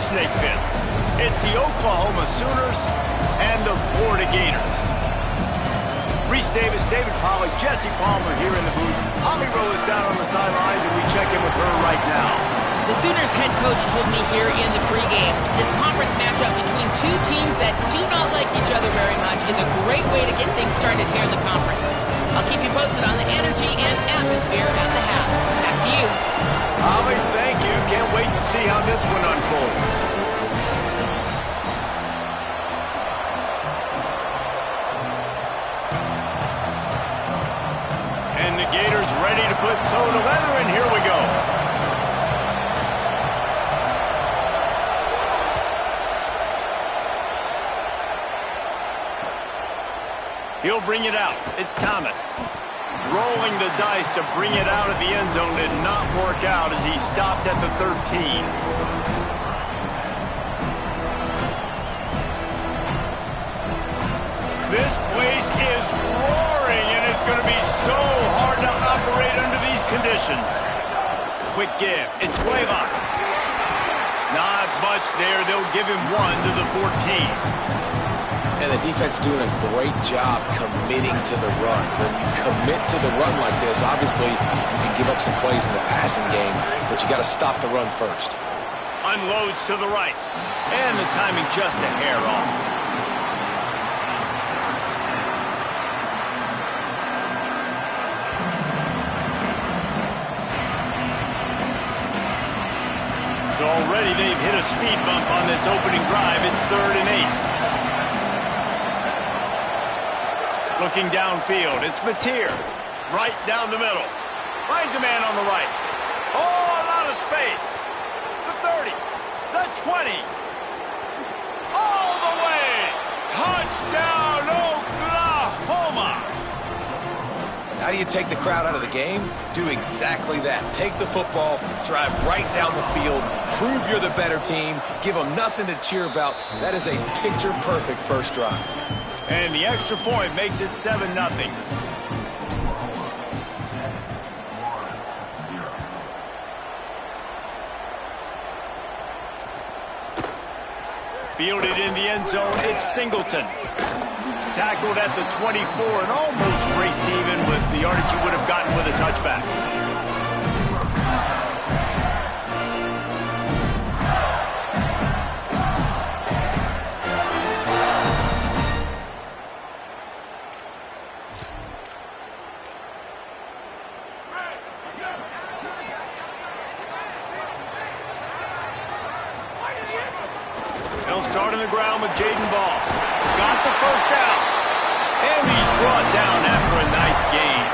snake pit. It's the Oklahoma Sooners and the Florida Gators. Reese Davis, David Pollack, Jesse Palmer here in the booth. Holly Rowe is down on the sidelines, and we check in with her right now. The Sooners head coach told me here in the pregame, this conference matchup between two teams that do not like each other very much is a great way to get things started here in the conference. I'll keep you posted on the energy and atmosphere at the half. Back to you. Holly, thank you. Can't wait to see how this one unfolds. And the Gators ready to put toe to leather, and here we go. He'll bring it out. It's Thomas. Rolling the dice to bring it out of the end zone did not work out as he stopped at the 13. This place is roaring, and it's going to be so hard to operate under these conditions. Quick give. It's Blaylock. Not much there. They'll give him one to the 14. And the defense doing a great job committing to the run. When you commit to the run like this, obviously you can give up some plays in the passing game, but you got to stop the run first. Unloads to the right. And the timing just a hair off. So already they've hit a speed bump on this opening drive. It's 3rd and 8. Looking downfield, it's Mateer. Right down the middle. Finds a man on the right. Oh, a lot of space. The 30. The 20. All the way. Touchdown, Oklahoma. How do you take the crowd out of the game? Do exactly that. Take the football, drive right down the field, prove you're the better team, give them nothing to cheer about. That is a picture-perfect first drive. And the extra point makes it 7-0. Fielded in the end zone, it's Singleton. Tackled at the 24 and almost breaks even with the yardage he would have gotten with a touchback. Start on the ground with Jaden Ball. Got the first down. And he's brought down after a nice gain.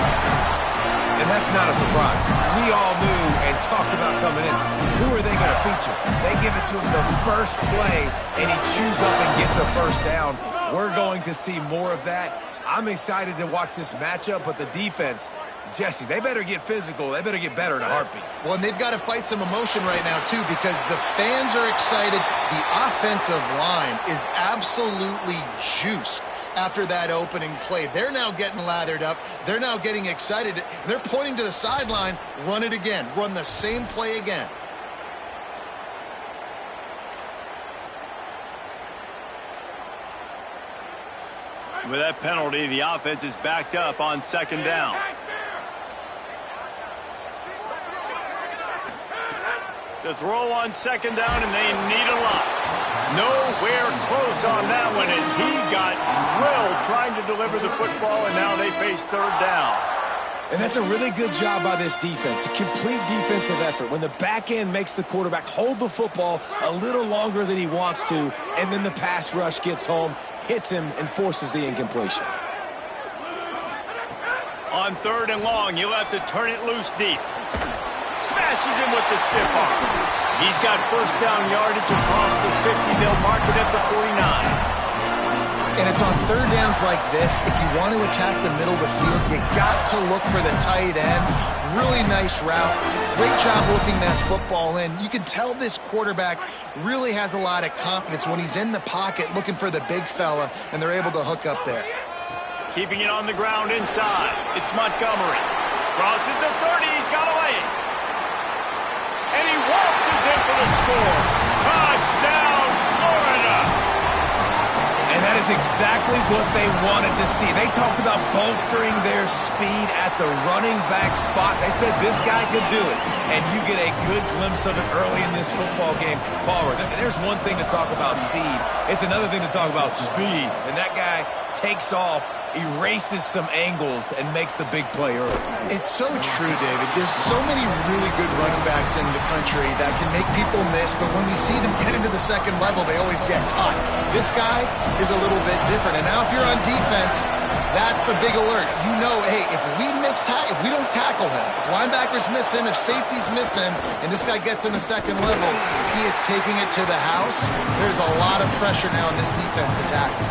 And that's not a surprise. We all knew and talked about coming in. Who are they going to feature? They give it to him the first play, and he chews up and gets a first down. We're going to see more of that. I'm excited to watch this matchup, but the defense, Jesse, they better get physical. They better get better in a heartbeat. Well, and they've got to fight some emotion right now, too, because the fans are excited. The offensive line is absolutely juiced after that opening play. They're now getting lathered up. They're now getting excited. They're pointing to the sideline. Run it again. Run the same play again. With that penalty, the offense is backed up on 2nd down. The throw on 2nd down, and they need a lot. Nowhere close on that one as he got drilled trying to deliver the football, and now they face 3rd down. And that's a really good job by this defense, a complete defensive effort. When the back end makes the quarterback hold the football a little longer than he wants to, and then the pass rush gets home, hits him, and forces the incompletion. On 3rd and long, he'll have to turn it loose deep. Smashes him with the stiff arm. He's got first down yardage across the 50. They'll mark it at the 49. And it's on 3rd downs like this. If you want to attack the middle of the field, you got to look for the tight end. Really nice route. Great job looking that football in. You can tell this quarterback really has a lot of confidence when he's in the pocket looking for the big fella, and they're able to hook up there. Keeping it on the ground inside. It's Montgomery. Crosses the 30. He's got away. And he waltzes in for the score. Touchdown! is exactly what they wanted to see. They talked about bolstering their speed at the running back spot. They said this guy could do it, and you get a good glimpse of it early in this football game. Palmer, there's one thing to talk about speed. It's another thing to talk about speed. And that guy takes off, erases some angles, and makes the big play early. It's so true, David. There's so many really good running backs in the country that can make people miss, but when we see them get into the second level, they always get caught. This guy is a little bit different. And now if you're on defense, that's a big alert. You know, hey, if we don't tackle him, if linebackers miss him, if safeties miss him, and this guy gets in the second level, he is taking it to the house. There's a lot of pressure now in this defense to tackle.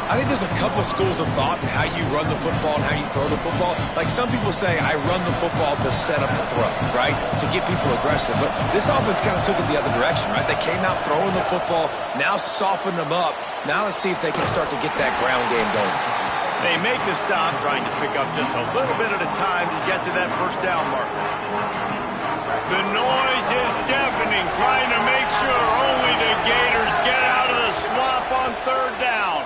I think there's a couple of schools of thought in how you run the football and how you throw the football. Like some people say, I run the football to set up the throw, right? To get people aggressive. But this offense kind of took it the other direction, right? They came out throwing the football, now softened them up. Now let's see if they can start to get that ground game going. They make the stop, trying to pick up just a little bit at a time to get to that first down marker. The noise is deafening, trying to make sure only the Gators get out of the swamp on third down.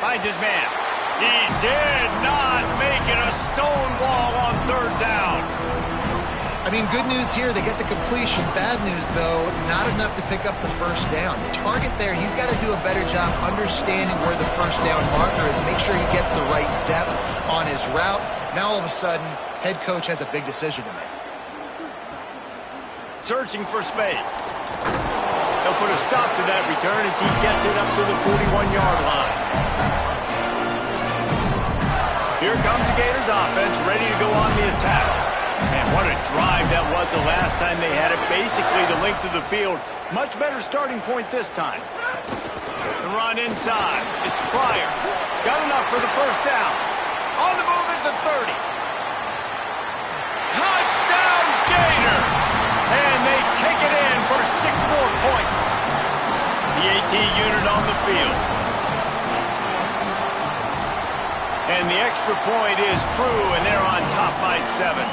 Finds his man. He did not make it a stone wall on third down. I mean, good news here, they get the completion. Bad news, though, not enough to pick up the first down. The target there, he's got to do a better job understanding where the first down marker is, make sure he gets the right depth on his route. Now, all of a sudden, head coach has a big decision to make. Searching for space. They'll put a stop to that return as he gets it up to the 41-yard line. Here comes the Gators offense, ready to go on the attack. Man, what a drive that was the last time they had it. Basically the length of the field. Much better starting point this time. The run inside. It's Pryor. Got enough for the first down. On the move is the 30. Touchdown Gator! And they take it in for 6 more points. The AT unit on the field. And the extra point is true, and they're on top by 7.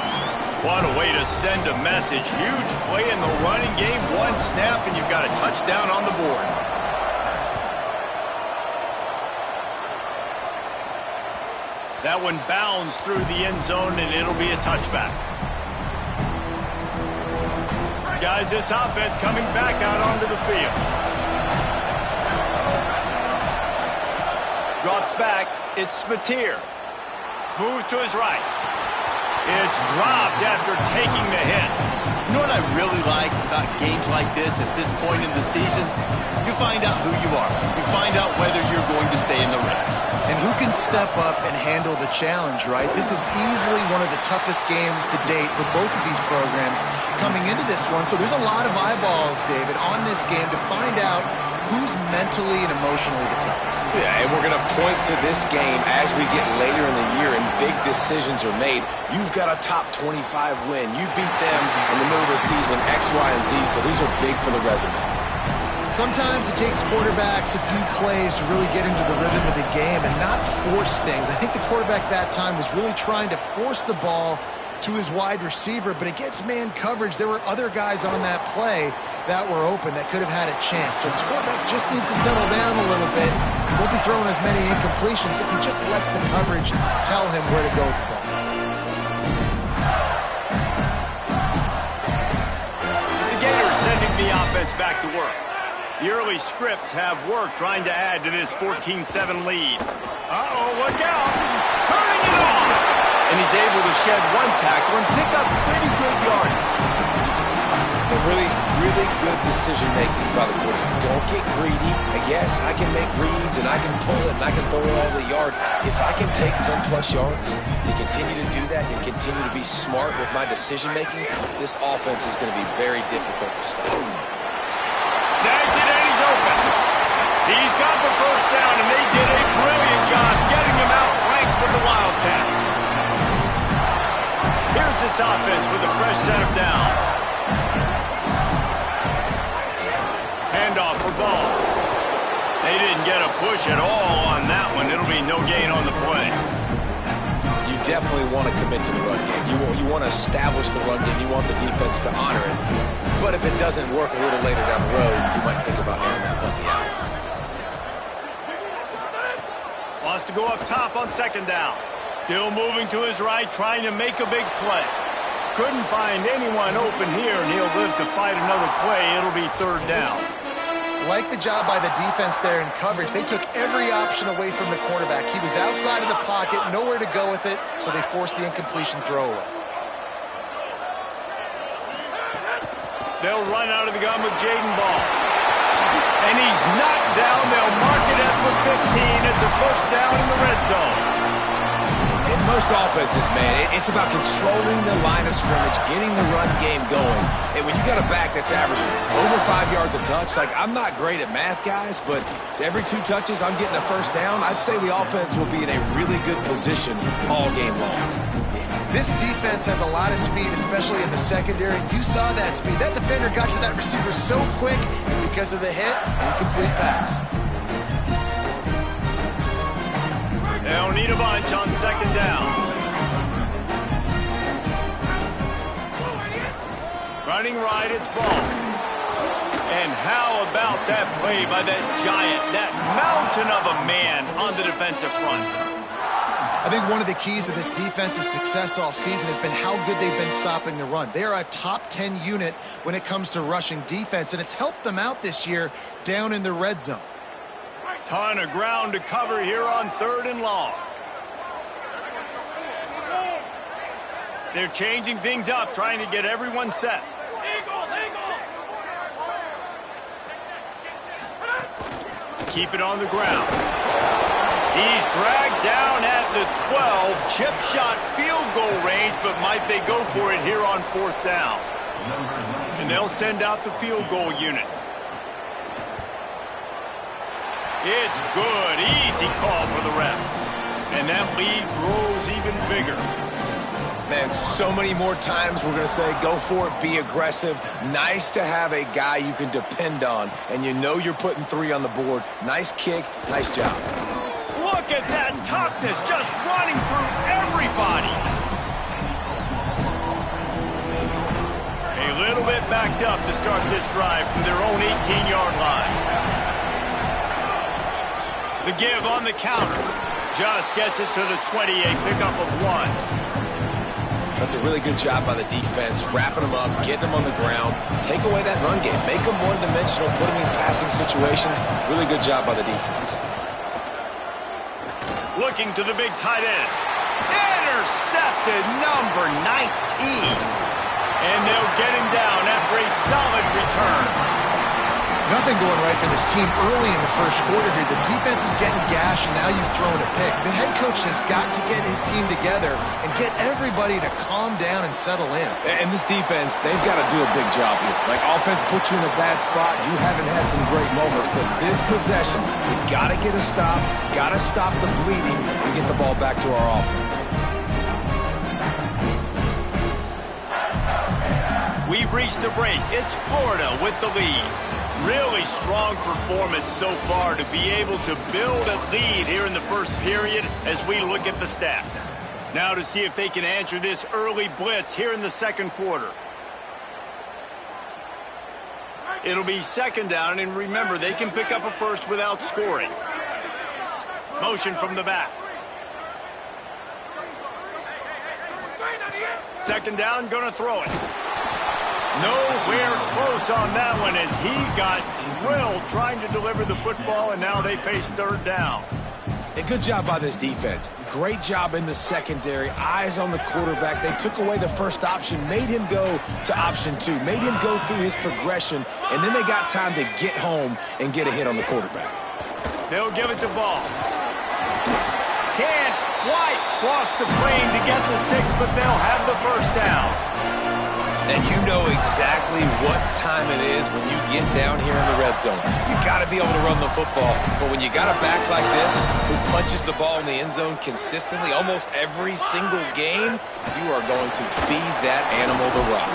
What a way to send a message. Huge play in the running game. One snap, and you've got a touchdown on the board. That one bounds through the end zone, and it'll be a touchback. Guys, this offense coming back out onto the field. Drops back. It's Spatier. Moves to his right. It's dropped after taking the hit. You know what I really like about games like this at this point in the season? You find out who you are. You find out whether you're going to stay in the race. And who can step up and handle the challenge, right? This is easily one of the toughest games to date for both of these programs coming into this one. So there's a lot of eyeballs, David, on this game to find out who's mentally and emotionally the toughest. Yeah, and we're going to point to this game as we get later in the year and big decisions are made. You've got a top 25 win. You beat them in the middle of the season, X, Y, and Z, so these are big for the resume. Sometimes it takes quarterbacks a few plays to really get into the rhythm of the game and not force things. I think the quarterback that time was really trying to force the ball to his wide receiver, but against man coverage, there were other guys on that play that were open that could have had a chance. So this quarterback just needs to settle down a little bit. He won't be throwing as many incompletions if he just lets the coverage tell him where to go with the ball. The Gators sending the offense back to work. The early scripts have worked trying to add to this 14-7 lead. Uh-oh, look out! Turning it off! And he's able to shed one tackle and pick up pretty good yardage. A really, really good decision-making by the quarterback. Don't get greedy. Yes, I can make reads, and I can pull it, and I can throw it all the yard. If I can take 10-plus yards and continue to do that and continue to be smart with my decision-making, this offense is going to be very difficult to stop. Snags it, and he's open. He's got the first down, and they did a brilliant job getting him out flanked with the Wildcat. Here's this offense with a fresh set of downs. Handoff for Ball. They didn't get a push at all on that one. It'll be no gain on the play. You definitely want to commit to the run game. You want to establish the run game. You want the defense to honor it. But if it doesn't work a little later down the road, you might think about having that puppy out. to go up top on second down. Still moving to his right, trying to make a big play. Couldn't find anyone open here, and he'll live to fight another play. It'll be third down. Like the job by the defense there in coverage. They took every option away from the quarterback. He was outside of the pocket, nowhere to go with it, so they forced the incompletion throwaway. They'll run out of the gun with Jaden Ball. And he's knocked down. They'll mark it at the 15. It's a first down in the red zone. In most offenses, man, it's about controlling the line of scrimmage, getting the run game going. And when you got a back that's averaging over 5 yards a touch, like, I'm not great at math, guys, but every 2 touches, I'm getting a first down. I'd say the offense will be in a really good position all game long. This defense has a lot of speed, especially in the secondary. You saw that speed. That defender got to that receiver so quick, and because of the hit, incomplete pass. They'll need a bunch on second down. Running right, it's Ball. And how about that play by that giant, that mountain of a man on the defensive front? I think one of the keys to this defense's success all season has been how good they've been stopping the run. They are a top 10 unit when it comes to rushing defense, and it's helped them out this year down in the red zone. Ton of ground to cover here on third and long. They're changing things up, trying to get everyone set. Keep it on the ground. He's dragged down at the 12. Chip shot field goal range, but might they go for it here on fourth down? And they'll send out the field goal unit. It's good. Easy call for the refs. And that lead grows even bigger. Man, so many more times we're going to say, go for it, be aggressive. Nice to have a guy you can depend on, and you know you're putting 3 on the board. Nice kick, nice job. Look at that toughness, just running through everybody. A little bit backed up to start this drive from their own 18-yard line. The give on the counter. Just gets it to the 28, pickup of 1. That's a really good job by the defense, wrapping them up, getting them on the ground. Take away that run game. Make them one-dimensional, put them in passing situations. Really good job by the defense. Looking to the big tight end. Intercepted, number 19. And they'll get him down after a solid return. Nothing going right for this team early in the first quarter here. The defense is getting gashed, and now you've thrown a pick. The head coach has got to get his team together and get everybody to calm down and settle in. And this defense, they've got to do a big job here. Like, offense put you in a bad spot. You haven't had some great moments, but this possession, you got to get a stop, got to stop the bleeding, and get the ball back to our offense. We've reached the break. It's Florida with the lead. Really strong performance so far to be able to build a lead here in the first period as we look at the stats. Now to see if they can answer this early blitz here in the second quarter. It'll be second down, and remember, they can pick up a first without scoring. Motion from the back. Second down, gonna throw it. Nowhere close on that one as he got drilled trying to deliver the football, and now they face third down. A good job by this defense. Great job in the secondary. Eyes on the quarterback. They took away the first option, made him go to option 2, made him go through his progression, and then they got time to get home and get a hit on the quarterback. They'll give it to Ball. Can't quite cross the plane to get the 6, but they'll have the first down. And you know exactly what time it is when you get down here in the red zone. You got to be able to run the football. But when you got a back like this who punches the ball in the end zone consistently almost every single game, you are going to feed that animal the rock.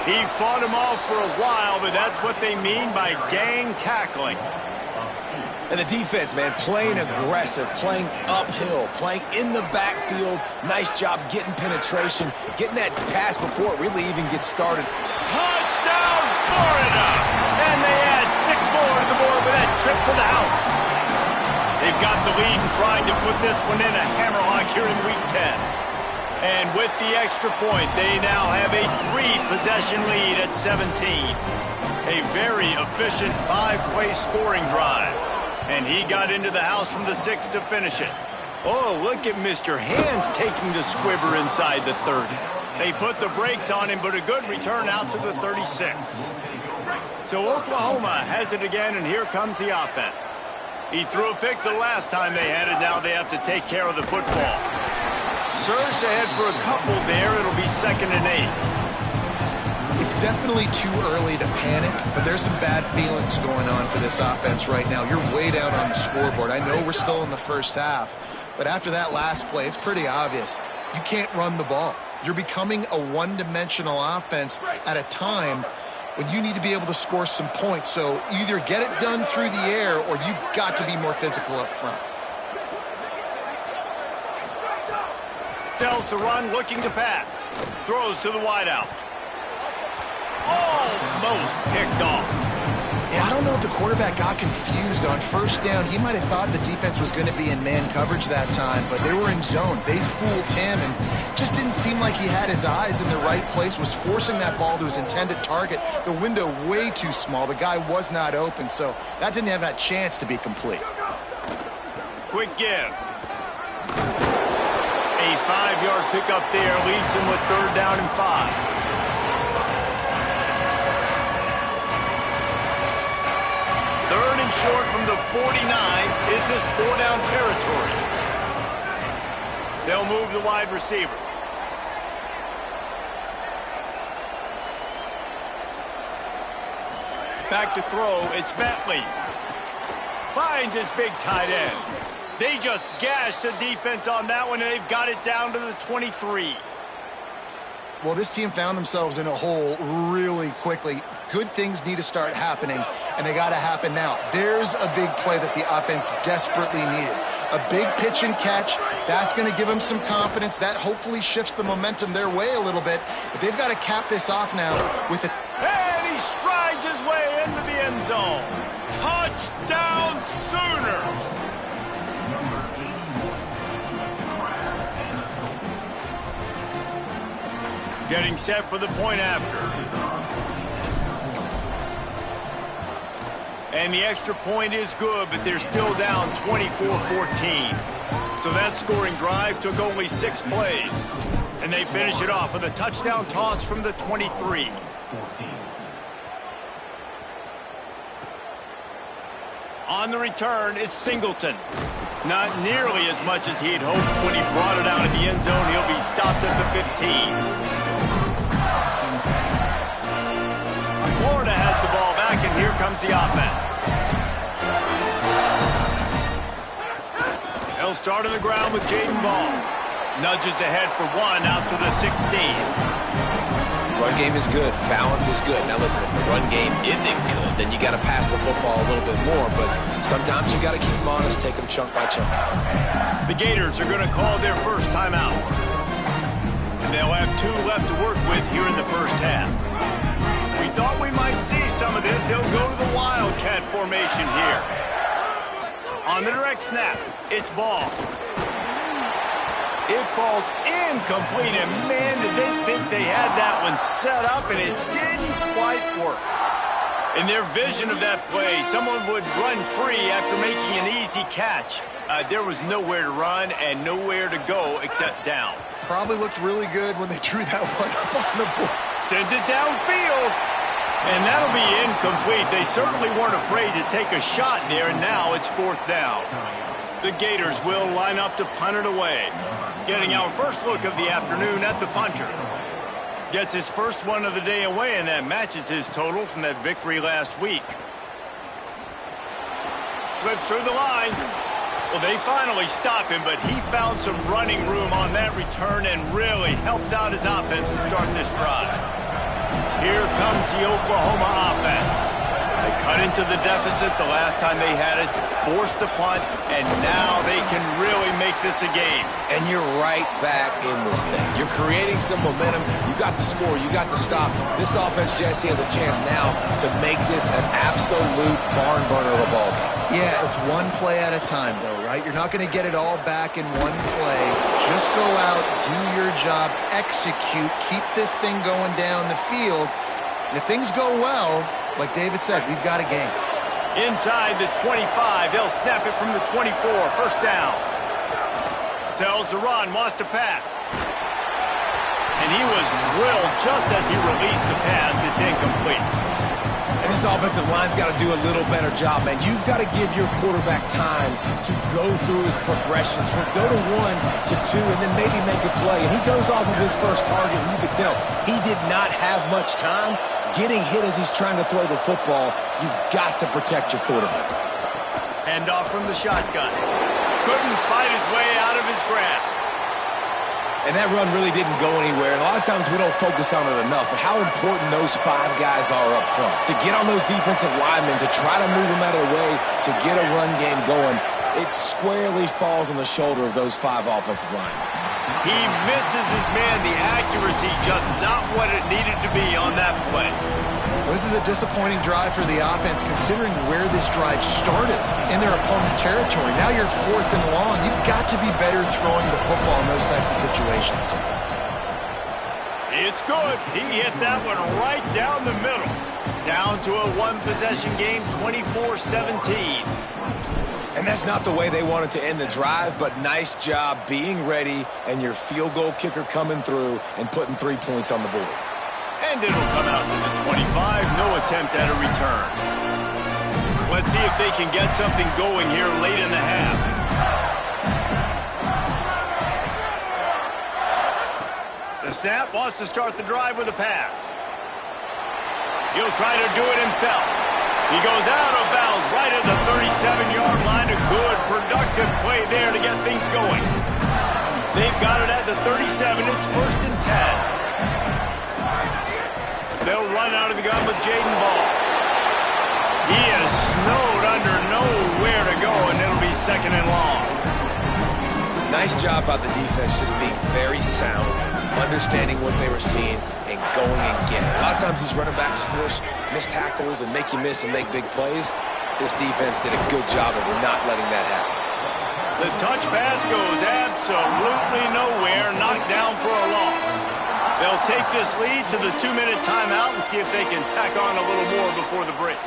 He fought him off for a while, but that's what they mean by gang tackling. And the defense, man, playing aggressive, playing uphill, playing in the backfield. Nice job getting penetration, getting that pass before it really even gets started. Touchdown, Florida! And they add 6 more to the board with that trip to the house. They've got the lead and trying to put this one in a hammerlock here in Week 10. And with the extra point, they now have a 3-possession lead at 17. A very efficient 5-play scoring drive. And he got into the house from the 6 to finish it. Oh, look at Mr. Hands taking the squibber inside the 30. They put the brakes on him, but a good return out to the 36. So Oklahoma has it again, and here comes the offense. He threw a pick the last time they had it. Now they have to take care of the football. Surged ahead for a couple there. It'll be 2nd and 8. It's definitely too early to panic, but there's some bad feelings going on for this offense right now. You're way down on the scoreboard. I know we're still in the first half, but after that last play, it's pretty obvious. You can't run the ball. You're becoming a one-dimensional offense at a time when you need to be able to score some points. So either get it done through the air or you've got to be more physical up front. Sells to run, looking to pass. Throws to the wideout. Almost picked off. Yeah, I don't know if the quarterback got confused on first down. He might have thought the defense was going to be in man coverage that time, but they were in zone. They fooled him and just didn't seem like he had his eyes in the right place, was forcing that ball to his intended target. The window way too small. The guy was not open, so that didn't have that chance to be complete. Quick give. A 5-yard pickup there leaves him with 3rd down and 5. Third and short from the 49. Is this 4-down territory? They'll move the wide receiver. Back to throw. It's Bentley. Finds his big tight end. They just gashed the defense on that one, and they've got it down to the 23. Well, this team found themselves in a hole really quickly. Good things need to start happening, and they got to happen now. There's a big play that the offense desperately needed. A big pitch and catch. That's going to give them some confidence. That hopefully shifts the momentum their way a little bit. But they've got to cap this off now with a... And he strides his way into the end zone. Touchdown Sooners! Getting set for the point after. And the extra point is good, but they're still down 24-14. So that scoring drive took only 6 plays. And they finish it off with a touchdown toss from the 23. On the return, it's Singleton. Not nearly as much as he had hoped when he brought it out of the end zone. He'll be stopped at the 15. Florida has the ball back, and here comes the offense. They'll start on the ground with Jaden Ball. Nudges ahead for 1 out to the 16. Run game is good. Balance is good. Now listen, if the run game isn't good, then you got to pass the football a little bit more. But sometimes you got to keep them honest, take them chunk by chunk. The Gators are going to call their first timeout. And they'll have 2 left to work with here in the first half. We thought we might see some of this. They'll go to the Wildcat formation here. On the direct snap, it's Ball. It falls incomplete, and man, did they think they had that one set up, and it didn't quite work. In their vision of that play, someone would run free after making an easy catch. There was nowhere to run and nowhere to go except down. Probably looked really good when they drew that one up on the board. Sends it downfield. And that'll be incomplete. They certainly weren't afraid to take a shot there, and now it's 4th down. The Gators will line up to punt it away. Getting our first look of the afternoon at the punter. Gets his first one of the day away, and that matches his total from that victory last week. Slips through the line. Well, they finally stop him, but he found some running room on that return and really helps out his offense to start this drive. Here comes the Oklahoma offense. They cut into the deficit the last time they had it, forced the punt, and now they can really make this a game. And you're right back in this thing. You're creating some momentum. You got the score. You got the stop. This offense, Jesse, has a chance now to make this an absolute barn burner of a ball game. Yeah, it's one play at a time, though, right? You're not going to get it all back in one play. Just go out, do your job, execute, keep this thing going down the field. And if things go well, like David said, we've got a game. Inside the 25, they'll snap it from the 24. First down. Tells the run, wants to pass. And he was drilled just as he released the pass. It's incomplete. And this offensive line's got to do a little better job, man. You've got to give your quarterback time to go through his progressions, from go to 1 to 2, and then maybe make a play. And he goes off of his first target, and you could tell he did not have much time. Getting hit as he's trying to throw the football, you've got to protect your quarterback. Hand off from the shotgun. Couldn't fight his way out of his grasp. And that run really didn't go anywhere. And a lot of times we don't focus on it enough, but how important those 5 guys are up front. To get on those defensive linemen, to try to move them out of the way, to get a run game going, it squarely falls on the shoulder of those 5 offensive linemen. He misses his man. The accuracy just not what it needed to be on that play. Well, this is a disappointing drive for the offense, considering where this drive started in their opponent territory. Now you're 4th and long. You've got to be better throwing the football in those types of situations. It's good. He hit that one right down the middle. Down to a 1-possession game, 24-17. And that's not the way they wanted to end the drive, but nice job being ready and your field goal kicker coming through and putting 3 points on the board. And it'll come out to the 25. No attempt at a return. Let's see if they can get something going here late in the half. The snap wants to start the drive with a pass. He'll try to do it himself. He goes out of bounds right at the 37-yard line. A good, productive play there to get things going. They've got it at the 37. It's 1st and 10. They'll run out of the gun with Jaden Ball. He is snowed under, nowhere to go, and it'll be 2nd and long. Nice job by the defense, just being very sound, understanding what they were seeing, and going and getting it. A lot of times these running backs force missed tackles and make you miss and make big plays. This defense did a good job of not letting that happen. The touch pass goes absolutely nowhere, knocked down for a loss. They'll take this lead to the 2-minute timeout and see if they can tack on a little more before the break.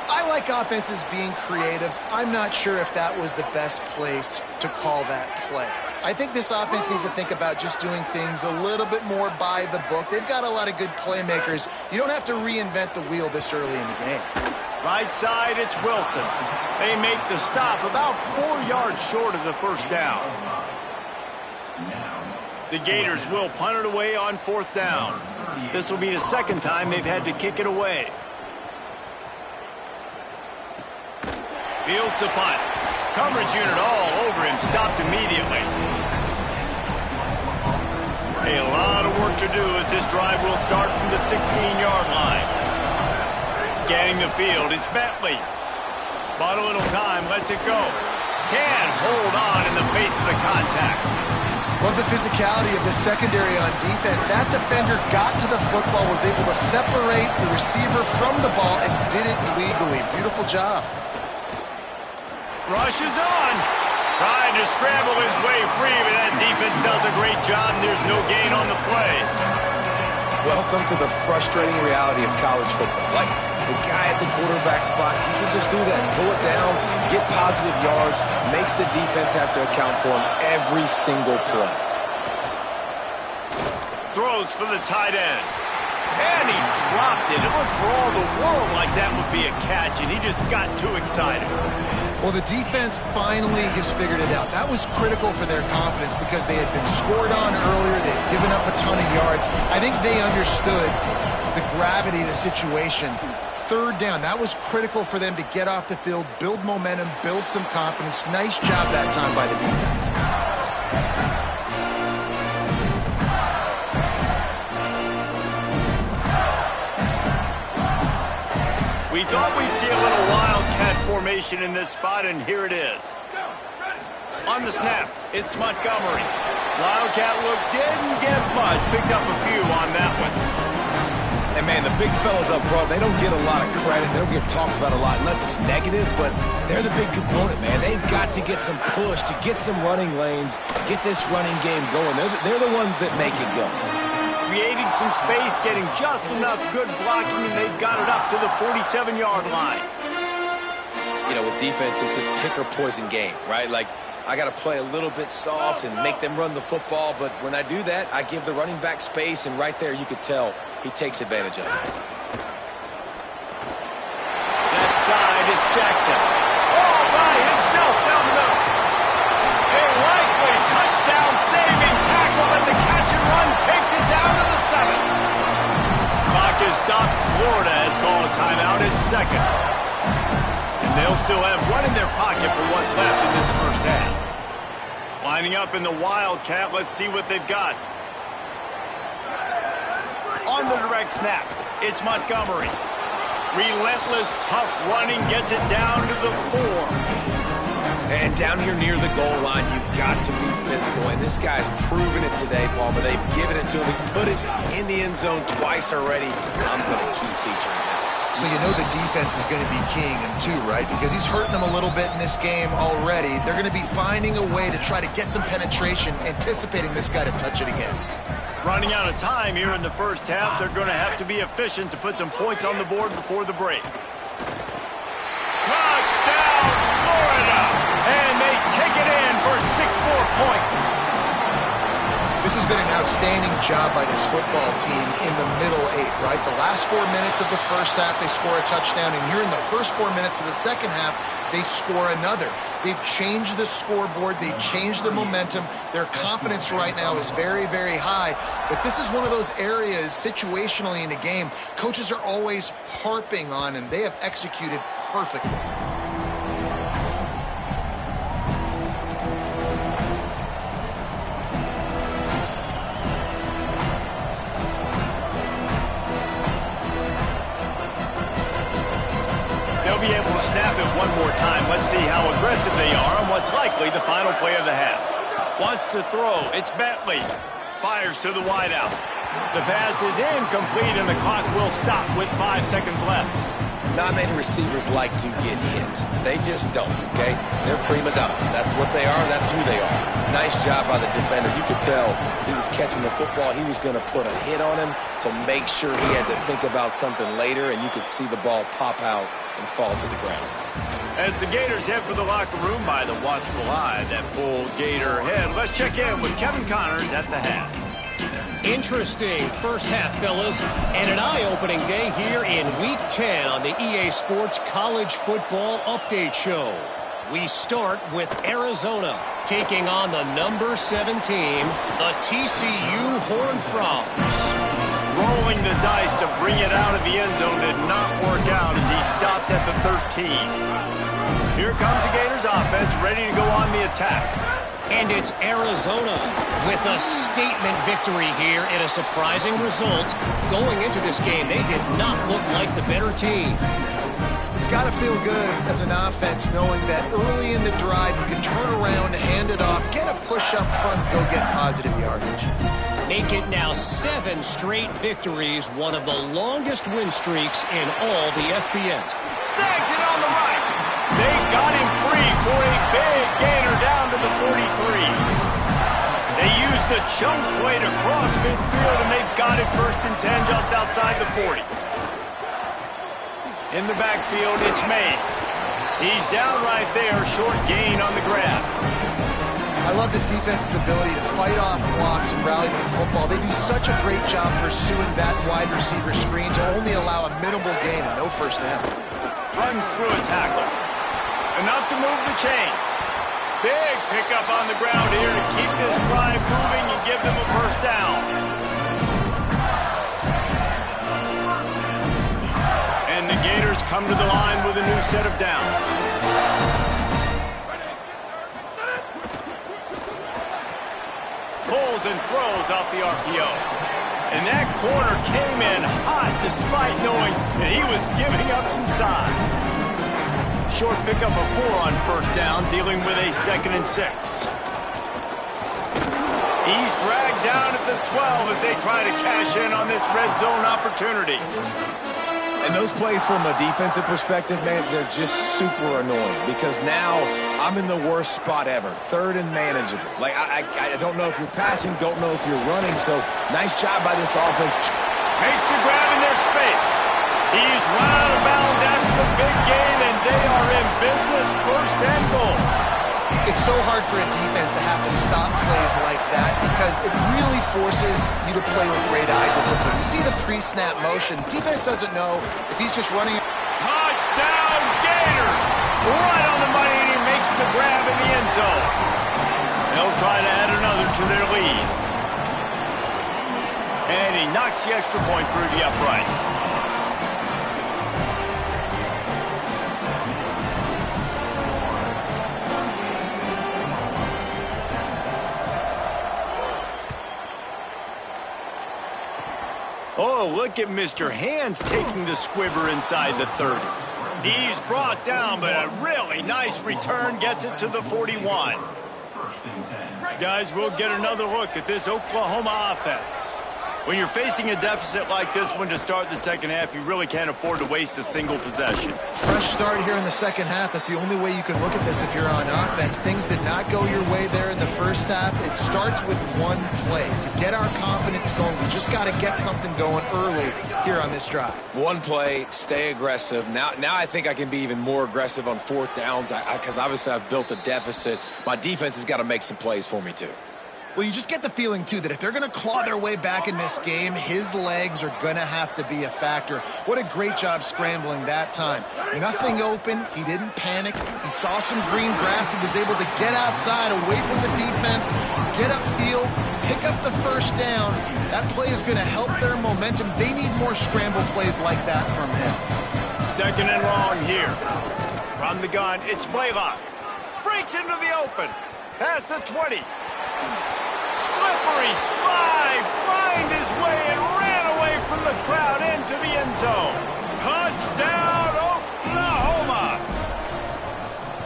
I like offenses being creative. I'm not sure if that was the best place to call that play. I think this offense needs to think about just doing things a little bit more by the book. They've got a lot of good playmakers. You don't have to reinvent the wheel this early in the game. Right side, it's Wilson. They make the stop about 4 yards short of the first down. The Gators will punt it away on 4th down. This will be the 2nd time they've had to kick it away. Fields the punt. Coverage unit all over him, stopped immediately. A lot of work to do as this drive will start from the 16-yard line. Scanning the field, it's Bentley. Bought a little time, lets it go. Can hold on in the face of the contact. Love the physicality of the secondary on defense. That defender got to the football, was able to separate the receiver from the ball, and did it legally. Beautiful job. Rushes on. Trying to scramble his way free, but that defense does a great job, and there's no gain on the play. Welcome to the frustrating reality of college football. Like, the guy at the quarterback spot, he can just do that. Pull it down, get positive yards, makes the defense have to account for him every single play. Throws for the tight end. And he dropped it. It looked for all the world like that would be a catch, and he just got too excited. Well, the defense finally has figured it out. That was critical for their confidence because they had been scored on earlier. They had given up a ton of yards. I think they understood the gravity of the situation. 3rd down, that was critical for them to get off the field, build momentum, build some confidence. Nice job that time by the defense. We thought we'd see a little wildcat formation in this spot, and here it is. On the snap, it's Montgomery. Wildcat look didn't get much. Picked up a few on that one. And, man, the big fellas up front, they don't get a lot of credit. They don't get talked about a lot unless it's negative, but they're the big component, man. They've got to get some push, to get some running lanes, get this running game going. They're the ones that make it go. Creating some space, getting just enough good blocking, and they've got it up to the 47-yard line. You know, with defense, it's this pick or poison game, right? Like, I got to play a little bit soft and make them run the football, but when I do that, I give the running back space, and right there you could tell he takes advantage of it. Left side, it's Jackson. All by himself down the middle. A likely touchdown-saving tackle, and the catch and run takes it down to the 7. Clock is stopped. Florida has called a timeout in second. And they'll still have one in their pocket for what's left in this first half. Lining up in the Wildcat, let's see what they've got. On the direct snap, it's Montgomery. Relentless, tough running, gets it down to the 4. And down here near the goal line, you've got to be physical. And this guy's proven it today, Palmer. They've given it to him. He's put it in the end zone twice already. I'm going to keep featuring him. So you know the defense is going to be keying him too, right? Because he's hurting them a little bit in this game already. They're going to be finding a way to try to get some penetration, anticipating this guy to touch it again. Running out of time here in the first half, they're going to have to be efficient to put some points on the board before the break. Touchdown, Florida! And they take it in for 6 more points. This has been an outstanding job by this football team in the middle 8, right? The last 4 minutes of the first half, they score a touchdown, and here in the first 4 minutes of the second half, they score another. They've changed the scoreboard. They've changed the momentum. Their confidence right now is very, very high, but this is one of those areas situationally in the game coaches are always harping on, and they have executed perfectly. Be able to snap it one more time. Let's see how aggressive they are on what's likely the final play of the half. Wants to throw. It's Bentley. Fires to the wideout. The pass is incomplete, and the clock will stop with 5 seconds left. Not many receivers like to get hit. They just don't, okay? They're prima donnas. That's what they are. That's who they are. Nice job by the defender. You could tell he was catching the football. He was going to put a hit on him to make sure he had to think about something later, and you could see the ball pop out and fall to the ground. As the Gators head for the locker room by the watchful eye that full Gator head, let's check in with Kevin Connors at the half. Interesting first half, fellas, and an eye-opening day here in Week 10 on the EA Sports College Football Update Show. We start with Arizona taking on the number 7 team, the TCU Horned Frogs. Rolling the dice to bring it out of the end zone did not work out as he stopped at the 13. Here comes the Gators offense ready to go on the attack. And it's Arizona with a statement victory here and a surprising result. Going into this game, they did not look like the better team. It's got to feel good as an offense knowing that early in the drive you can turn around, hand it off, get a push up front, go get positive yardage. Make it now 7 straight victories, one of the longest win streaks in all the FBS. Snags it on the right. They got him free for a big gainer down to the 43. They used the chunk play to cross midfield, and they've got it 1st and 10 just outside the 40. In the backfield, it's Mays. He's down right there, short gain on the grab. I love this defense's ability to fight off blocks and rally to the football. They do such a great job pursuing that wide receiver screen to only allow a minimal gain and no first down. Runs through a tackle. Enough to move the chains. Big pickup on the ground here to keep this drive moving and give them a first down. And the Gators come to the line with a new set of downs. Pulls and throws off the RPO. And that corner came in hot despite knowing that he was giving up some size. Short pickup of 4 on first down, dealing with a 2nd and 6. He's dragged down at the 12 as they try to cash in on this red zone opportunity. And those plays from a defensive perspective, man, they're just super annoying because now I'm in the worst spot ever, 3rd and manageable. Like, I don't know if you're passing, don't know if you're running, so nice job by this offense. Makes the grab in their space. He's run out of bounds after the big gain, and they are in business, 1st and goal. It's so hard for a defense to have to stop plays like that because it really forces you to play with great eye discipline. You see the pre-snap motion. Defense doesn't know if he's just running. Touchdown, Gators! Right on the money, and he makes the grab in the end zone. They'll try to add another to their lead. And he knocks the extra point through the uprights. Oh, look at Mr. Hands taking the squibber inside the 30. He's brought down, but a really nice return gets it to the 41. Guys, we'll get another look at this Oklahoma offense. When you're facing a deficit like this one to start the second half, you really can't afford to waste a single possession. Fresh start here in the second half. That's the only way you can look at this if you're on offense. Things did not go your way there in the first half. It starts with one play. To get our confidence going, we just got to get something going early here on this drive. One play, stay aggressive. Now I think I can be even more aggressive on 4th downs because obviously I've built a deficit. My defense has got to make some plays for me too. Well, you just get the feeling, too, that if they're going to claw their way back in this game, his legs are going to have to be a factor. What a great job scrambling that time. Nothing open. He didn't panic. He saw some green grass. He was able to get outside, away from the defense, get upfield, pick up the first down. That play is going to help their momentum. They need more scramble plays like that from him. 2nd and long here. From the gun, it's Blaylock. Breaks into the open. Past the 20. Slippery slide, find his way and ran away from the crowd into the end zone. Touchdown, Oklahoma!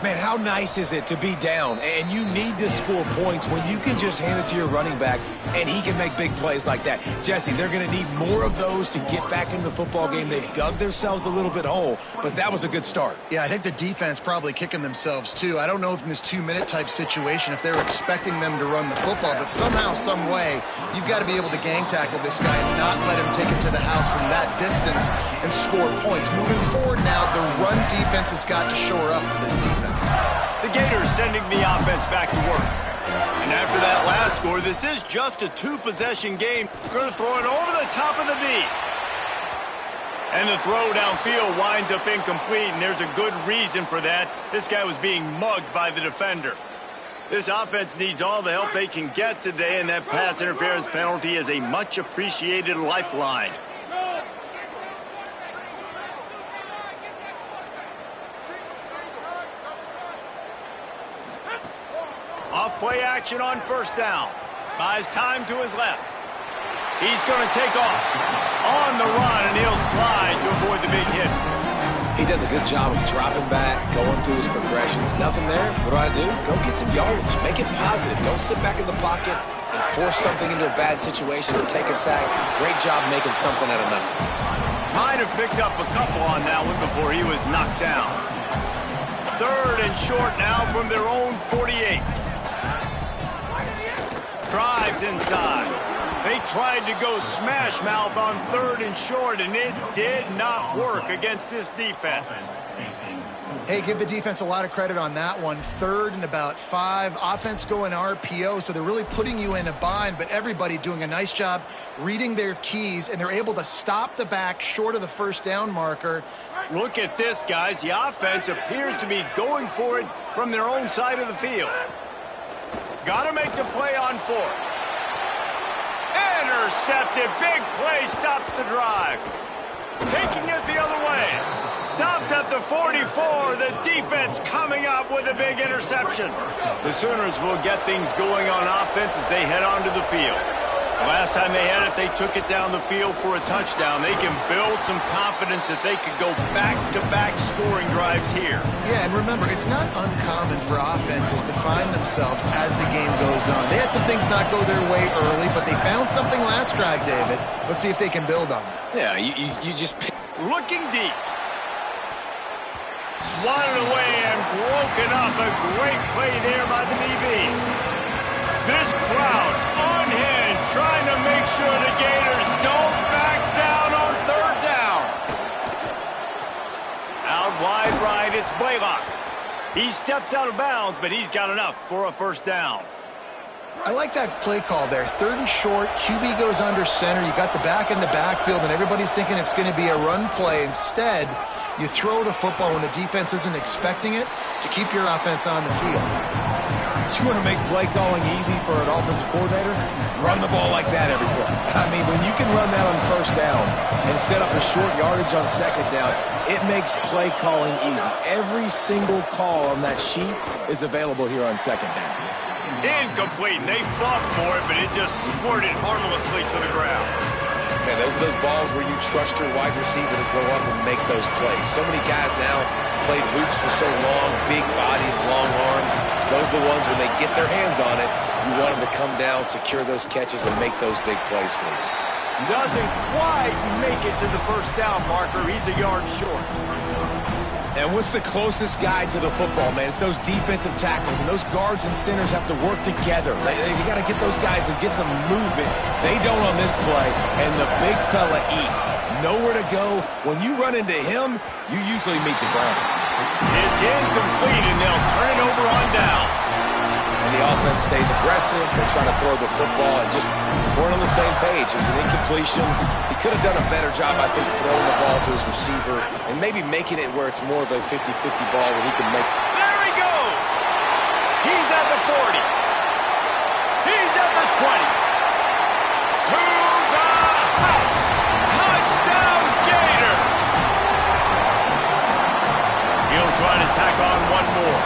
Man, how nice is it to be down and you need to score points when you can just hand it to your running back and he can make big plays like that. Jesse, they're going to need more of those to get back in the football game. They've dug themselves a little bit whole, but that was a good start. Yeah, I think the defense probably kicking themselves too. I don't know if in this 2-minute type situation if they were expecting them to run the football, but somehow, some way, you've got to be able to gang tackle this guy and not let him take it to the house from that distance and score points. Moving forward now, the run defense has got to shore up for this defense. The Gators sending the offense back to work. And after that last score, this is just a 2-possession game. Going to throw it over the top of the D. And the throw downfield winds up incomplete, and there's a good reason for that. This guy was being mugged by the defender. This offense needs all the help they can get today, and that pass interference penalty is a much-appreciated lifeline. Off play action on first down. Buys time to his left. He's going to take off. On the run, and he'll slide to avoid the big hit. He does a good job of dropping back, going through his progressions. Nothing there. What do? Go get some yardage. Make it positive. Don't sit back in the pocket and force something into a bad situation or take a sack. Great job making something out of nothing. Might have picked up a couple on that one before he was knocked down. 3rd and short now from their own 48. Drives inside. They tried to go smash mouth on 3rd and short, and it did not work against this defense. Hey, give the defense a lot of credit on that one. 3rd and about 5. Offense going RPO, so they're really putting you in a bind, but everybody doing a nice job reading their keys, and they're able to stop the back short of the first down marker. Look at this, guys. The offense appears to be going for it from their own side of the field. Got to make the play on 4th. Intercepted. Big play stops the drive. Taking it the other way. Stopped at the 44. The defense coming up with a big interception. The Sooners will get things going on offense as they head onto the field. Last time they had it, they took it down the field for a touchdown. They can build some confidence that they could go back-to-back scoring drives here. Yeah, and remember, it's not uncommon for offenses to find themselves as the game goes on. They had some things not go their way early, but they found something last drive, David. Let's see if they can build on that. Yeah, you just... Looking deep. Swatted away and broken up. A great play there by the DB. This crowd unhinged, trying to make sure the Gators don't back down on third down. Out wide right, it's Blaylock. He steps out of bounds, but he's got enough for a first down. I like that play call there. 3rd and short, QB goes under center. You got the back in the backfield, and everybody's thinking it's going to be a run play. Instead, you throw the football when the defense isn't expecting it to keep your offense on the field. You want to make play calling easy for an offensive coordinator? Run the ball like that every play. I mean, when you can run that on first down and set up a short yardage on second down, it makes play calling easy. Every single call on that sheet is available here on second down. Incomplete. They fought for it, but it just squirted harmlessly to the ground. Man, those are those balls where you trust your wide receiver to go up and make those plays. So many guys now played hoops for so long, big bodies, long arms. Those are the ones when they get their hands on it, you want them to come down, secure those catches, and make those big plays for you. Doesn't quite make it to the first down marker. He's a yard short. And what's the closest guy to the football, man? It's those defensive tackles, and those guards and centers have to work together. They got to get those guys and get some movement. They don't on this play, and the big fella eats. Nowhere to go. When you run into him, you usually meet the ground. It's incomplete, and they'll turn it over on downs. And the offense stays aggressive. They try to throw the football and just weren't on the same page. It was an incompletion. He could have done a better job, I think, throwing the ball to his receiver and maybe making it where it's more of a 50-50 ball where he can make. There he goes. He's at the 40. He's at the 20. To the house. Touchdown, Gator. He'll try to tack on one more.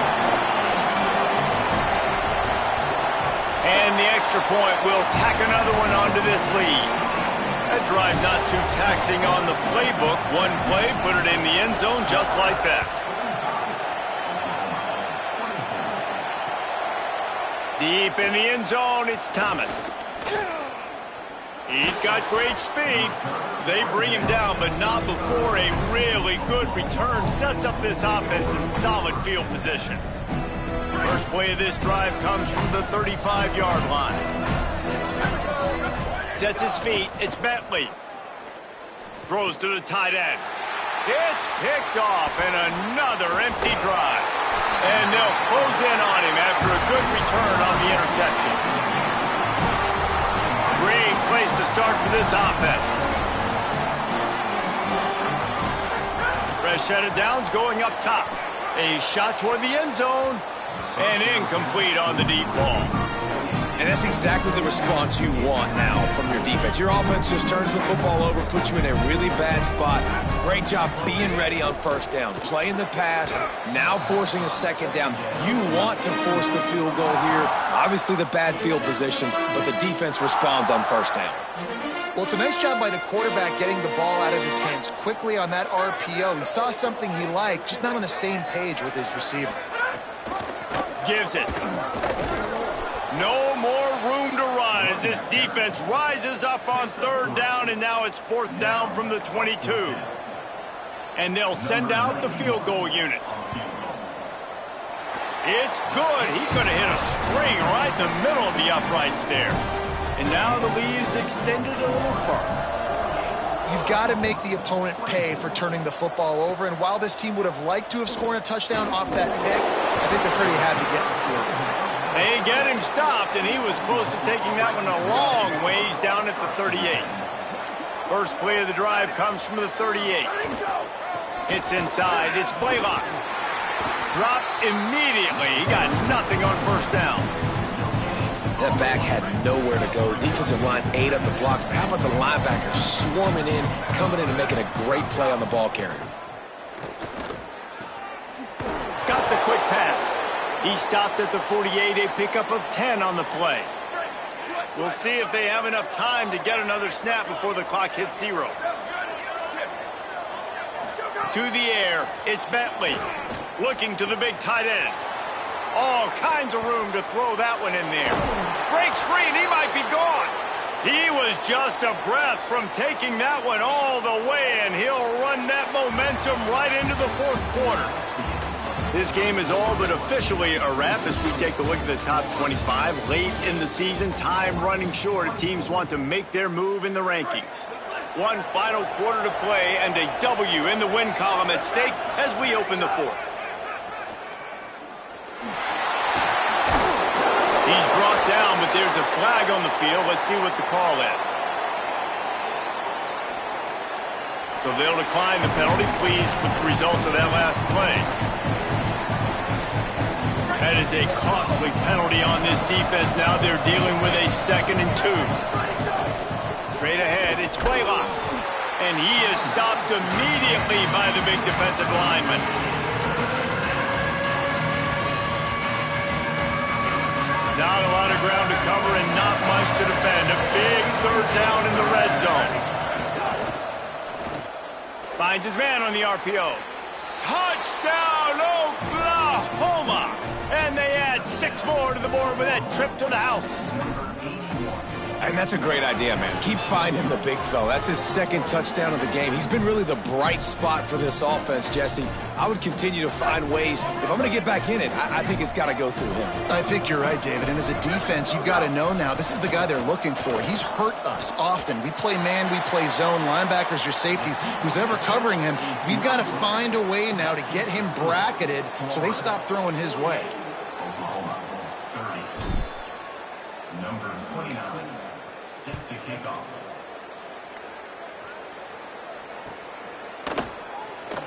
And the extra point will tack another one onto this lead. That drive not too taxing on the playbook. One play, put it in the end zone just like that. Deep in the end zone, it's Thomas. He's got great speed. They bring him down, but not before a really good return sets up this offense in solid field position. First play of this drive comes from the 35-yard line. Sets his feet. It's Bentley. Throws to the tight end. It's picked off, and another empty drive. And they'll close in on him after a good return on the interception. Great place to start for this offense. Fresh set of downs going up top. A shot toward the end zone. And incomplete on the deep ball. And that's exactly the response you want now from your defense. Your offense just turns the football over, puts you in a really bad spot. Great job being ready on first down. Playing the pass, now forcing a second down. You want to force the field goal here. Obviously the bad field position, but the defense responds on first down. Well, it's a nice job by the quarterback getting the ball out of his hands quickly on that RPO. He saw something he liked, just not on the same page with his receiver. Gives it. No more room to run as this defense rises up on third down, and now it's fourth down from the 22. And they'll send out the field goal unit. It's good. He could have hit a string right in the middle of the uprights there. And now the lead is extended a little further. You've got to make the opponent pay for turning the football over, and while this team would have liked to have scored a touchdown off that pick, I think they're pretty happy getting the field. They get him stopped, and he was close to taking that one a long ways down at the 38. First play of the drive comes from the 38. It's inside. It's Blaylock. Dropped immediately. He got nothing on first down. That back had nowhere to go. Defensive line ate up the blocks, but how about the linebackers swarming in, coming in and making a great play on the ball carrier? Got the quick pass. He stopped at the 48, a pickup of 10 on the play. We'll see if they have enough time to get another snap before the clock hits 0. To the air, it's Bentley. Looking to the big tight end. All kinds of room to throw that one in there. Breaks free, and he might be gone. He was just a breath from taking that one all the way, and he'll run that momentum right into the fourth quarter. This game is all but officially a wrap as we take a look at the top 25. Late in the season, time running short. Teams want to make their move in the rankings. One final quarter to play and a W in the win column at stake as we open the fourth. He's brought down, but there's a flag on the field. Let's see what the call is. So they'll decline the penalty, pleased with the results of that last play. That is a costly penalty on this defense. Now they're dealing with a 2nd and 2. Straight ahead, it's Blaylock. And he is stopped immediately by the big defensive lineman. Not a lot of ground to cover and not much to defend. A big 3rd down in the red zone. Finds his man on the RPO. Touchdown, Oklahoma! And they add 6 more to the board with that trip to the house. And that's a great idea, man. Keep finding the big fella. That's his 2nd touchdown of the game. He's been really the bright spot for this offense, Jesse. I would continue to find ways. If I'm going to get back in it, I think it's got to go through him. I think you're right, David. And as a defense, you've got to know now, this is the guy they're looking for. He's hurt us often. We play man, we play zone, linebackers, your safeties, who's ever covering him. We've got to find a way now to get him bracketed so they stop throwing his way. Number 29, set to kick off.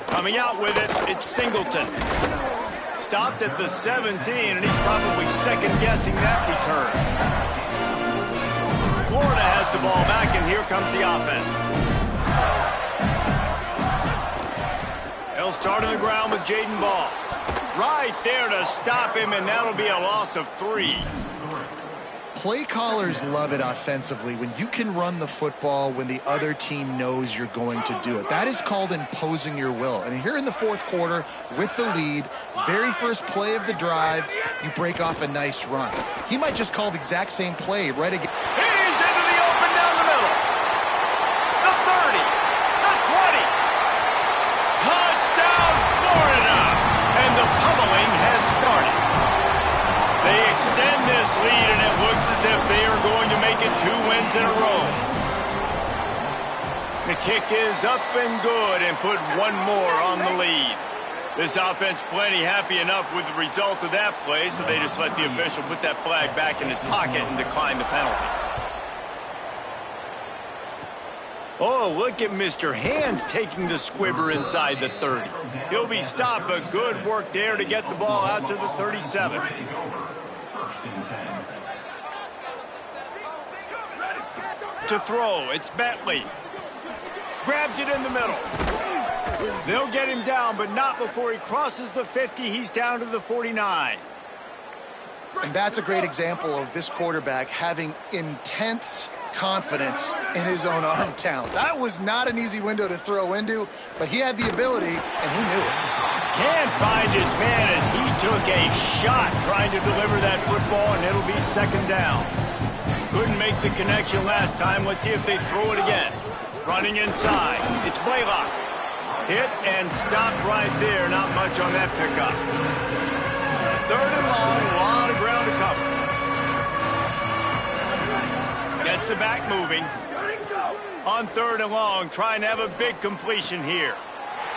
Coming out with it, it's Singleton. Stopped at the 17, and he's probably second-guessing that return. Florida has the ball back, and here comes the offense. They'll start on the ground with Jaden Ball. Right there to stop him, and that'll be a loss of 3. Play callers love it offensively when you can run the football when the other team knows you're going to do it. That is called imposing your will. And here in the fourth quarter with the lead, very first play of the drive, you break off a nice run. He might just call the exact same play right again. He's into the open down the middle. The 30, the 20. Touchdown, Florida. And the pummeling has started. They extend this lead, and it looks as if they are going to make it 2 wins in a row. The kick is up and good and put 1 more on the lead. This offense plenty happy enough with the result of that play, so they just let the official put that flag back in his pocket and decline the penalty. Oh, look at Mr. Hands taking the squibber inside the 30. He'll be stopped, but good work there to get the ball out to the 37. To throw, it's Bentley. Grabs it in the middle. They'll get him down, but not before he crosses the 50. He's down to the 49. And that's a great example of this quarterback having intense confidence in his own arm talent. That was not an easy window to throw into, but he had the ability, and he knew it. Can't find his man as he took a shot trying to deliver that football, and it'll be 2nd down. Couldn't make the connection last time. Let's see if they throw it again. Running inside. It's Blaylock. Hit and stopped right there. Not much on that pickup. 3rd and long. A lot of ground to cover. Gets the back moving. On 3rd and long. Trying to have a big completion here.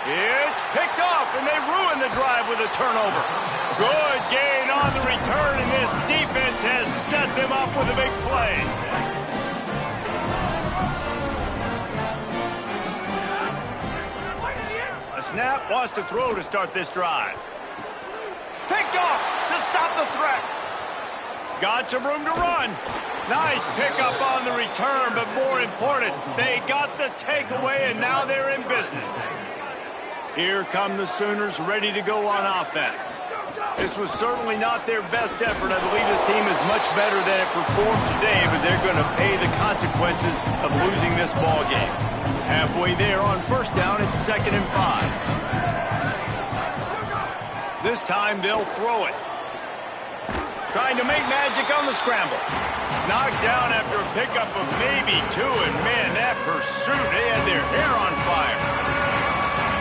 It's picked off, and they ruin the drive with a turnover. Good gain on the return, and this defense has set them up with a big play. A snap, wants to throw to start this drive. Picked off to stop the threat. Got some room to run. Nice pickup on the return, but more important, they got the takeaway, and now they're in business. Here come the Sooners ready to go on offense. This was certainly not their best effort. I believe this team is much better than it performed today, but they're going to pay the consequences of losing this ball game. Halfway there on first down, it's 2nd and 5. This time they'll throw it. Trying to make magic on the scramble. Knocked down after a pickup of maybe 2, and man, that pursuit, they had their hair on fire.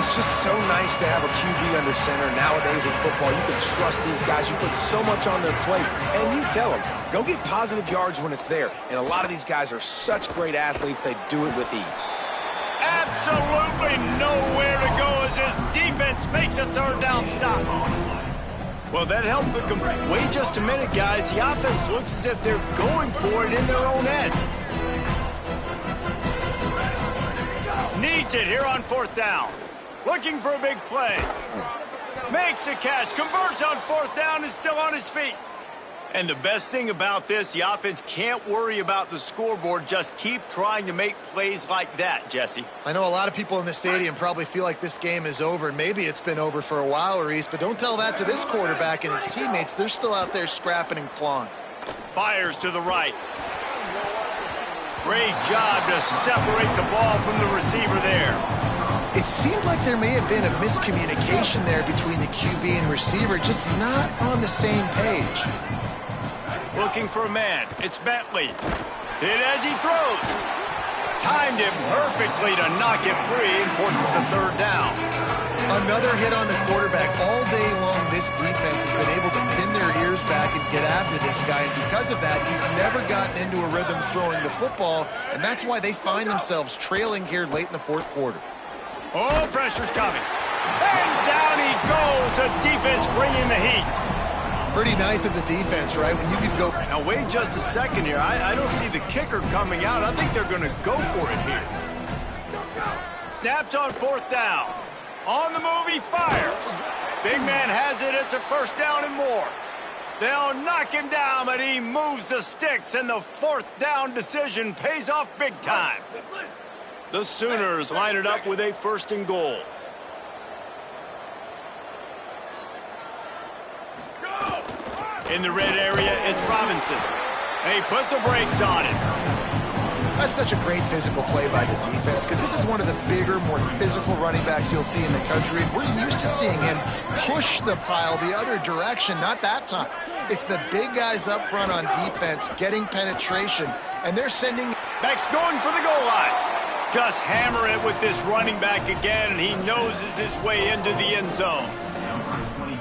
It's just so nice to have a QB under center. Nowadays in football, you can trust these guys. You put so much on their plate, and you tell them, go get positive yards when it's there. And a lot of these guys are such great athletes, they do it with ease. Absolutely nowhere to go as this defense makes a 3rd down stop. Well, that helped the wait just a minute, guys. The offense looks as if they're going for it in their own end. Needs it here on 4th down. Looking for a big play. Makes the catch. Converts on 4th down, is still on his feet. And the best thing about this, the offense can't worry about the scoreboard. Just keep trying to make plays like that, Jesse. I know a lot of people in the stadium probably feel like this game is over. Maybe it's been over for a while, Reese, but don't tell that to this quarterback and his teammates. They're still out there scrapping and clawing. Fires to the right. Great job to separate the ball from the receiver there. It seemed like there may have been a miscommunication there between the QB and receiver, just not on the same page. Looking for a man. It's Bentley. Hit as he throws. Timed it perfectly to knock it free and forces the 3rd down. Another hit on the quarterback. All day long, this defense has been able to pin their ears back and get after this guy. And because of that, he's never gotten into a rhythm throwing the football. And that's why they find themselves trailing here late in the 4th quarter. Oh, pressure's coming. And down he goes. The defense bringing the heat. Pretty nice as a defense, right? When you can go... Now, wait just a second here. I don't see the kicker coming out. I think they're going to go for it here. Snapped on 4th down. On the move, he fires. Big man has it. It's a 1st down and more. They'll knock him down, but he moves the sticks, and the 4th down decision pays off big time. The Sooners line it up with a 1st and goal. In the red area, it's Robinson. And he put the brakes on it. That's such a great physical play by the defense because this is one of the bigger, more physical running backs you'll see in the country. And we're used to seeing him push the pile the other direction, not that time. It's the big guys up front on defense getting penetration, and they're sending... Beck's going for the goal line. Just hammer it with this running back again, and he noses his way into the end zone.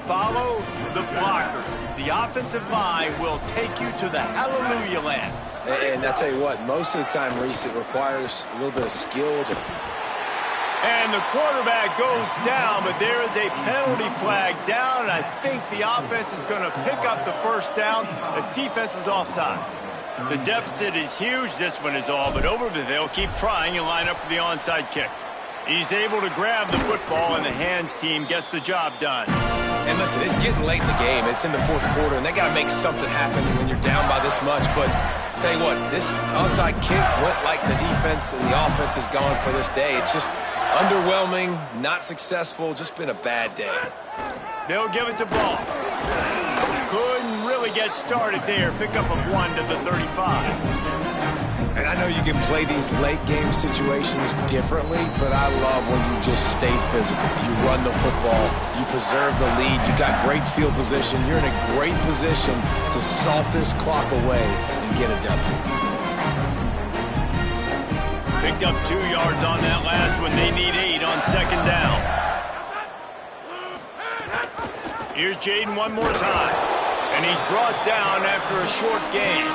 Follow the blockers. The offensive line will take you to the hallelujah land. And I tell you what, most of the time, Reese, it requires a little bit of skill. And the quarterback goes down, but there is a penalty flag down, and I think the offense is going to pick up the 1st down. The defense was offside. The deficit is huge. This one is all but over, but they'll keep trying and line up for the onside kick. He's able to grab the football, and the hands team gets the job done. And listen, it's getting late in the game. It's in the 4th quarter, and they got to make something happen when you're down by this much. But tell you what, this onside kick went like the defense and the offense is gone for this day. It's just underwhelming, not successful, just been a bad day. They'll give it to Ball. Couldn't really get started there. Pickup of 1 to the 35. And I know you can play these late game situations differently, but I love when you just stay physical. You run the football, you preserve the lead, you got great field position, you're in a great position to salt this clock away and get a W. Picked up 2 yards on that last one. They need 8 on 2nd down. Here's Jaden one more time, and he's brought down after a short gain.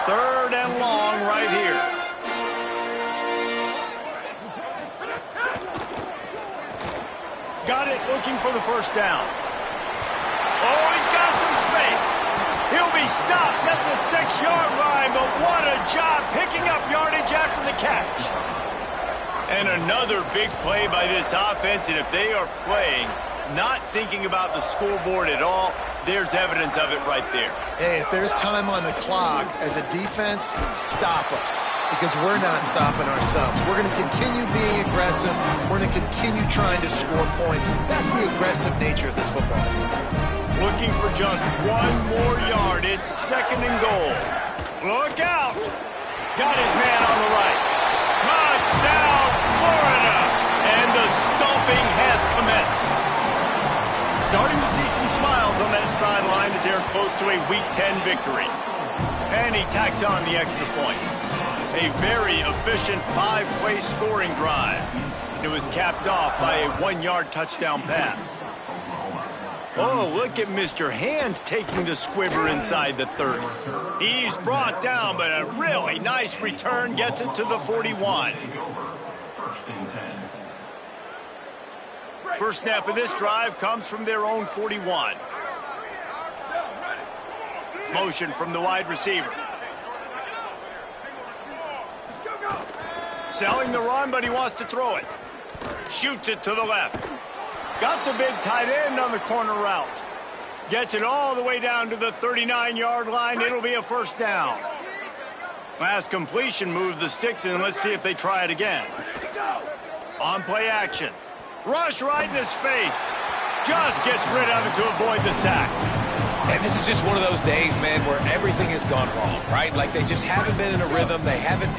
3rd and long right here. Got it, looking for the 1st down. Oh, he's got some space. He'll be stopped at the 6-yard line, but what a job picking up yardage after the catch. And another big play by this offense, and if they are playing, not thinking about the scoreboard at all, there's evidence of it right there. Hey, if there's time on the clock, as a defense, stop us. Because we're not stopping ourselves. We're going to continue being aggressive. We're going to continue trying to score points. That's the aggressive nature of this football team. Looking for just one more yard. It's 2nd and goal. Look out! Got his man on the right. Touchdown, Florida! And the stomping has commenced. Starting to see some smiles on that sideline as they're close to a Week 10 victory. And he tacks on the extra point. A very efficient 5-play scoring drive. It was capped off by a 1-yard touchdown pass. Oh, look at Mr. Hands taking the squibber inside the 30. He's brought down, but a really nice return gets it to the 41. First snap of this drive comes from their own 41. Motion from the wide receiver. Selling the run, but he wants to throw it. Shoots it to the left. Got the big tight end on the corner route. Gets it all the way down to the 39-yard line. It'll be a first down. Last completion moved the sticks in. Let's see if they try it again. On play action. Rush right in his face. Just gets rid of it to avoid the sack. And this is just one of those days, man, where everything has gone wrong, right? Like they just haven't been in a rhythm. They haven't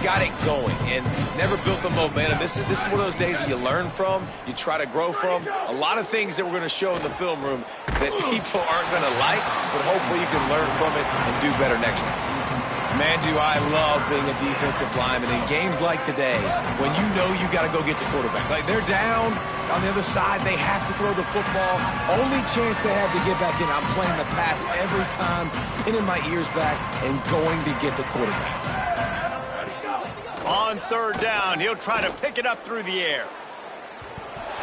got it going and never built the momentum. This is one of those days that you learn from, you try to grow from. A lot of things that we're going to show in the film room that people aren't going to like, but hopefully you can learn from it and do better next time. Man, do I love being a defensive lineman in games like today when you know you got to go get the quarterback. Like they're down on the other side, they have to throw the football. Only chance they have to get back in. I'm playing the pass every time, pinning my ears back and going to get the quarterback. On 3rd down, he'll try to pick it up through the air.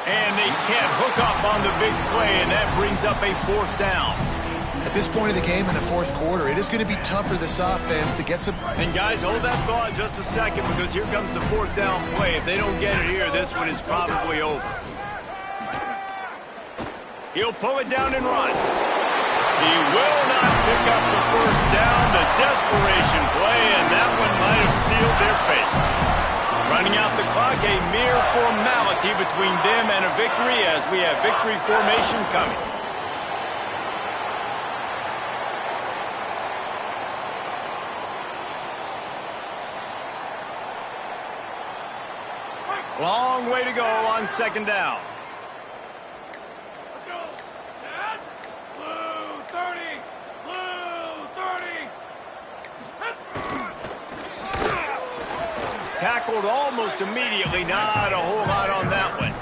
And they can't hook up on the big play, and that brings up a 4th down. At this point of the game in the 4th quarter, it is going to be tough for this offense to get some... And guys, hold that thought just a second because here comes the 4th down play. If they don't get it here, this one is probably over. He'll pull it down and run. He will not pick up the first down. The desperation play, and that one might have sealed their fate. Running out the clock, a mere formality between them and a victory as we have victory formation coming. Long way to go on 2nd down. Tackled almost immediately. Not a whole lot on that one.